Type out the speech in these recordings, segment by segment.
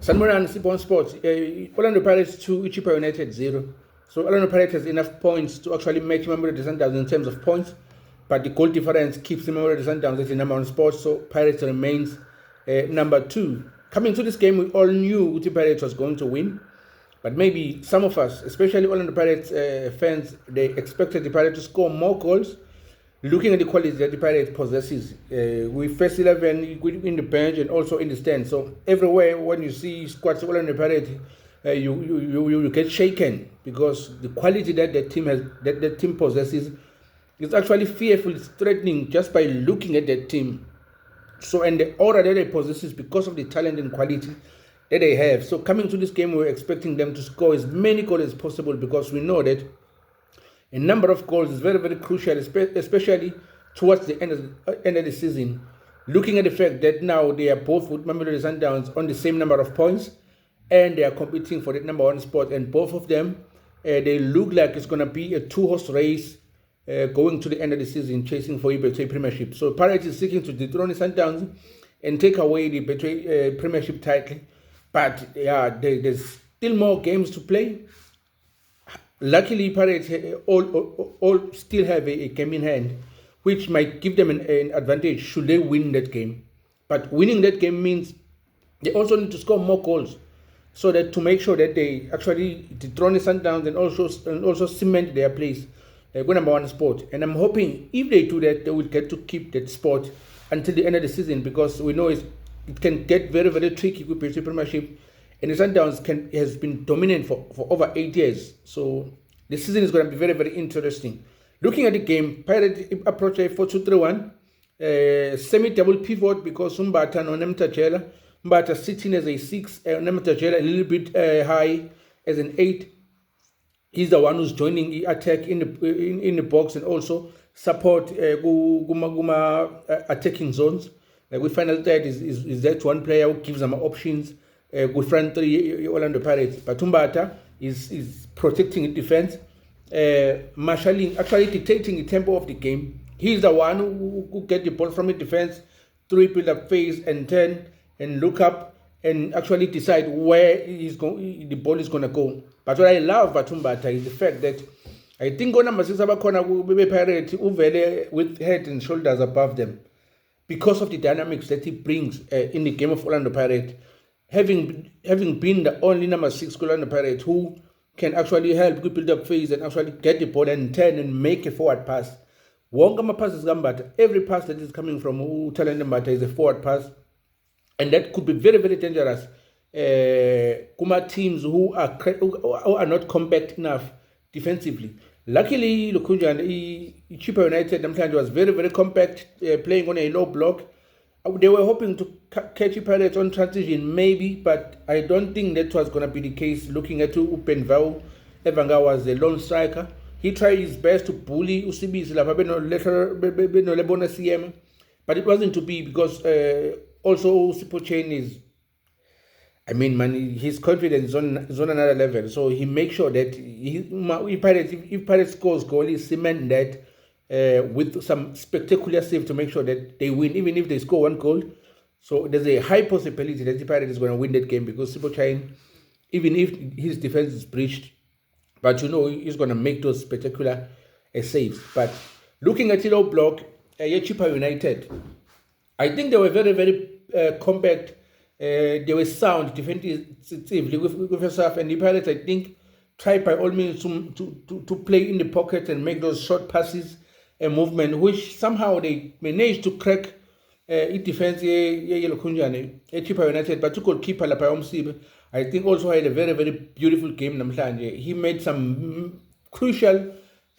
Sanmoran Sipon Sports, Orlando Pirates 2, Chippa United 0. So Orlando Pirates has enough points to actually match Mamelodi Sundowns in terms of points, but the goal difference keeps Mamelodi Sundowns as the number one spot, so Pirates remains number 2. Coming to this game, we all knew the Pirates was going to win, but maybe some of us, especially Orlando Pirates fans, they expected the Pirates to score more goals. Looking at the quality that the Pirates possesses, with first 11 in the bench and also in the stand. So everywhere when you see squads all in the Pirates, you get shaken because the quality that the team has, that the team possesses, is actually fearful. It's threatening just by looking at that team. So and the aura that they possess because of the talent and quality that they have. So coming to this game, we're expecting them to score as many goals as possible because we know that a number of goals is very, very crucial, especially towards the end of the season. Looking at the fact that now they are both with Mamelodi Sundowns on the same number of points, and they are competing for the number one spot, and both of them, they look like it's going to be a two-horse race going to the end of the season, chasing for Betway Premiership. So Pirates is seeking to dethrone the Sundowns and take away the Betway Premiership title, but yeah, there's still more games to play. Luckily, Pirates all still have a game in hand, which might give them an advantage should they win that game. But winning that game means they also need to score more goals, so that to make sure that they actually dethrone the Sundowns and also cement their place, go number one spot. And I'm hoping if they do that, they will get to keep that spot until the end of the season, because we know it can get very, very tricky with the Premiership. And the Sundowns has been dominant for over 8 years. So the season is going to be very, very interesting. Looking at the game, Pirates approach a 4-2-3-1. Semi-double pivot because Mbatha and Nemtajela. Mbatha sitting as a 6, Nemtajela a little bit high as an 8. He's the one who's joining the attack in the box and also support attacking zones. With final third is that one player who gives them options. With front three, Orlando Pirates. But Mbatha is protecting the defense, marshalling, actually dictating the tempo of the game. He's the one who get the ball from the defense, through build-up phase, and turn and look up and actually decide where the ball is going to go. But what I love about Mbatha is the fact that I think number 6 Abakhona Pirates uvele with head and shoulders above them because of the dynamics that he brings in the game of Orlando Pirates. Having been the only number 6 Orlando Pirates who can actually help with build-up phase and actually get the ball and turn and make a forward pass. Every pass that is coming from Talent Mbatha is a forward pass, and that could be very, very dangerous. Kuma teams who are not compact enough defensively. Luckily, Lukunja and Chippa United was very, very compact, playing on a low block. They were hoping to catch Pirates on transition, maybe, but I don't think that was going to be the case. Looking at Upenvau, Evanga was a lone striker. He tried his best to bully Usibisi, but it wasn't to be because also Usipo Chain is, his confidence is on another level. So he makes sure that if Pirates scores goal, he cement that with some spectacular save to make sure that they win, even if they score one goal. So there's a high possibility that the Pirates is going to win that game because Sipo Chain, even if his defense is breached, but he's going to make those spectacular saves. But looking at the low block, Chippa United, I think they were very, very compact. They were sound defensively with herself, and the Pirates, I think, tried by all means to play in the pocket and make those short passes and movement, which somehow they managed to crack defense Chippa United. But to goalkeeper Lapayomsibe, I think also had a very, very beautiful game namhlanje. He made some crucial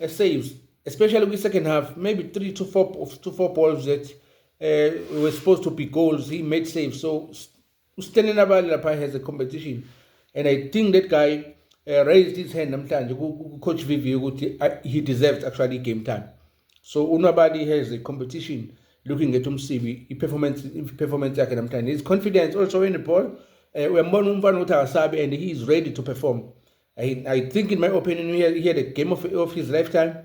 saves, especially in the second half, maybe 3 to 4 balls that were supposed to be goals. He made saves. So Stanley Nabali has a competition, and I think that guy raised his hand namhlanje. Coach Vivi, he deserved actually game time. So Unabali has a competition looking at Umsibi, performance yakhe namhlanje. His confidence also in the ball. And he is ready to perform. I think, in my opinion, he had a game of his lifetime.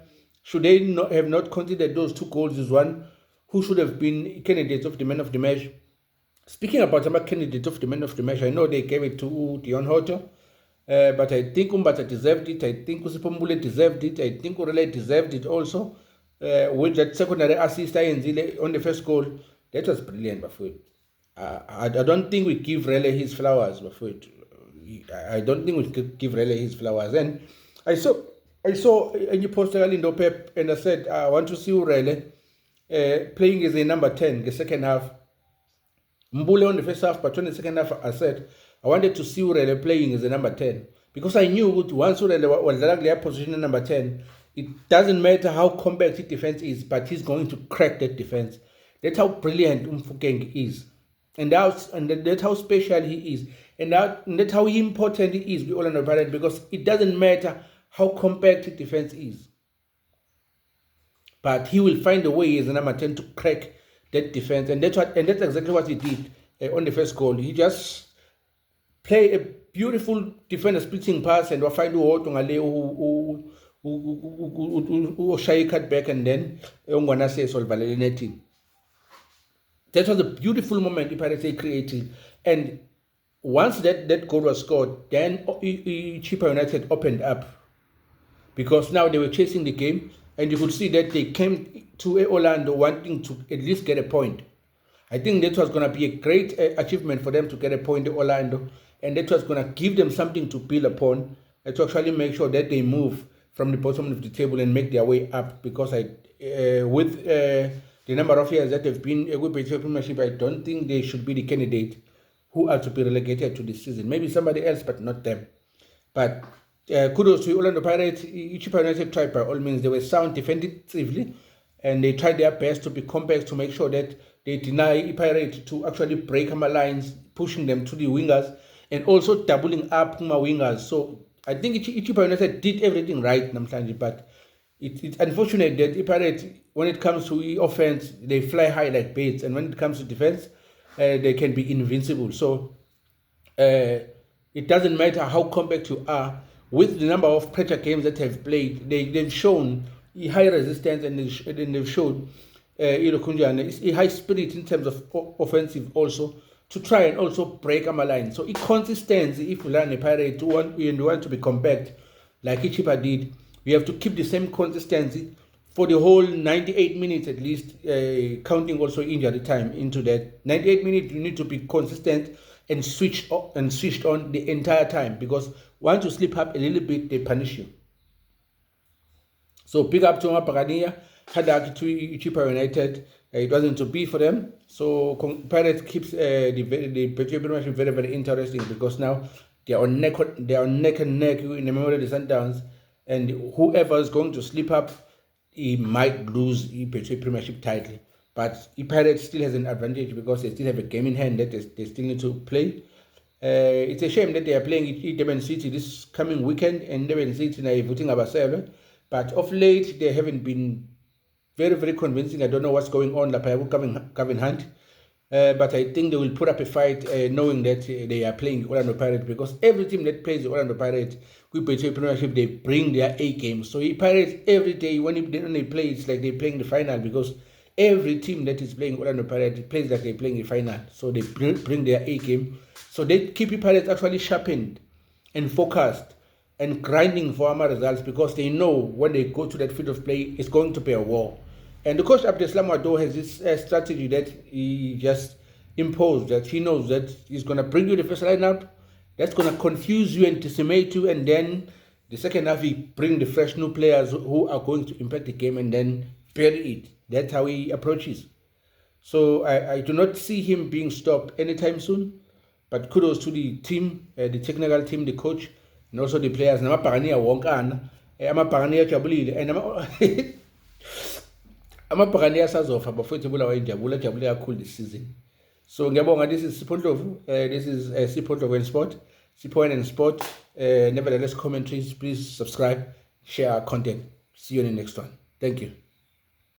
Should they have not considered those 2 goals as one who should have been candidates of the man of the match? Speaking about the candidate of the man of the match, I know they gave it to Dion Hoto, but I think Umbata deserved it. I think Usipombule deserved it. I think Urele deserved it also. With that secondary assist on the first goal, that was brilliant. I don't think we give Rele his flowers. I don't think we could give Rele his flowers. And I saw a new poster in Pep, and I said I want to see Rele playing as a number 10 the second half. Mbule on the first half, but on the second half, I said I wanted to see Urele playing as a number 10 because I knew once Urele was directly position number 10, it doesn't matter how compact his defense is, but he's going to crack that defense. That's how brilliant Mfokeng is, and that's how special he is, and that's how important he is with Orlando Pirates, because it doesn't matter how compact his defense is, but he will find a way as a number 10 to crack that defense, and that's exactly what he did on the first goal. He just played a beautiful defender splitting pass, and find who shy cut back, and then Ongwanase solve netting. That was a beautiful moment Pirates created, and once that goal was scored, then Chippa United opened up, because now they were chasing the game, and you could see that they came to Orlando wanting to at least get a point. I think that was going to be a great achievement for them to get a point in Orlando, and that was going to give them something to build upon, to actually make sure that they move from the bottom of the table and make their way up, because with the number of years that they've been with the Premiership, I don't think they should be the candidate who are to be relegated to this season. Maybe somebody else, but not them. But kudos to Orlando Pirates. Chippa United tried by all means. They were sound defensively, and they tried their best to be compact to make sure that they deny Pirates to actually break my lines, pushing them to the wingers, and also doubling up my wingers. So I think Chippa United did everything right, but it's unfortunate that Pirates, when it comes to offense, they fly high like birds, and when it comes to defense, they can be invincible. So it doesn't matter how compact you are. With the number of pressure games that have played, they've shown high resistance, and they've shown a high spirit in terms of offensive also, to try and also break our line. So consistency, if we learn a Pirate and want to be compact like Chippa did, we have to keep the same consistency for the whole 98 minutes at least, counting also injury time into that. 98 minutes, you need to be consistent and switched on the entire time, because once you slip up a little bit, they punish you. So big up to Mapagania, hard luck to Chippa United. It wasn't to be for them. So Pirates keeps the Premiership very, very interesting, because now they are neck and neck in the Mamelodi Sundowns, and whoever is going to slip up, he might lose the Premiership title. But the Pirates still has an advantage, because they still have a game in hand that they still need to play. It's a shame that they are playing Durban City this coming weekend, and Durban City are voting about 7. But of late, they haven't been very, very convincing. I don't know what's going on, Gavin Hunt. But I think they will put up a fight, knowing that they are playing Orlando Pirates, because every team that plays the Orlando Pirates with the Premiership, they bring their A game. So the Pirates, every day when they play, it's like they're playing the final, because every team that is playing Orlando Pirates plays like they're playing the final. So they bring their A game. So they keep the Pirates actually sharpened and focused and grinding for our results, because they know when they go to that field of play, it's going to be a war. And the coach Abdeslam Wado has this strategy that he just imposed, that he knows that he's going to bring you the first lineup, that's going to confuse you and decimate you, and then the second half he bring the fresh new players who are going to impact the game, and then bury it. That's how he approaches. So I do not see him being stopped anytime soon, but kudos to the team, the technical team, the coach, and also the players. Namapagania wonkana, amapagania jabulile, and amapagania sazofa bafowethu bulawa injabula jabule kakhulu this season. So ngiyabonga, this is Sipho Ndlovu, this is Sipho Ndlovu and Sport, Sipho and Sport. Nevertheless, commentaries, please subscribe, share our content. See you in the next one. Thank you.